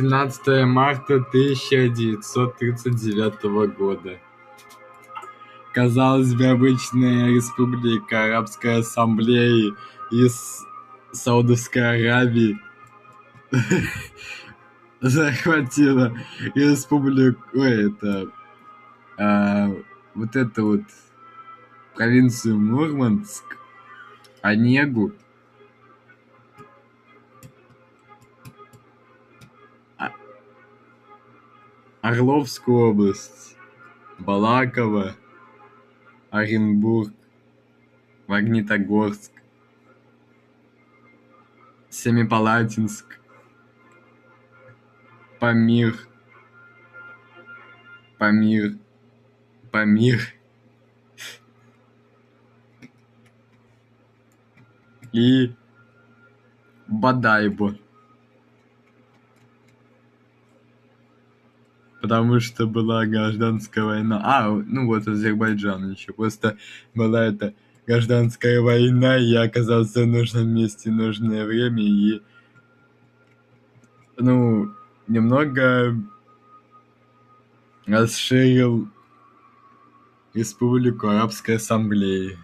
18 марта 1939 года. Казалось бы, обычная республика Арабской Ассамблеи из Саудовской Аравии захватила республику, вот эту вот провинцию Мурманск, Онегу, Орловскую область, Балаково, Оренбург, Магнитогорск, Семипалатинск, Памир и Бодайбо. Потому что была гражданская война. Ну вот Азербайджан еще. Просто была эта гражданская война, и я оказался в нужном месте в нужное время, и немного расширил республику Арабской Ассамблеи.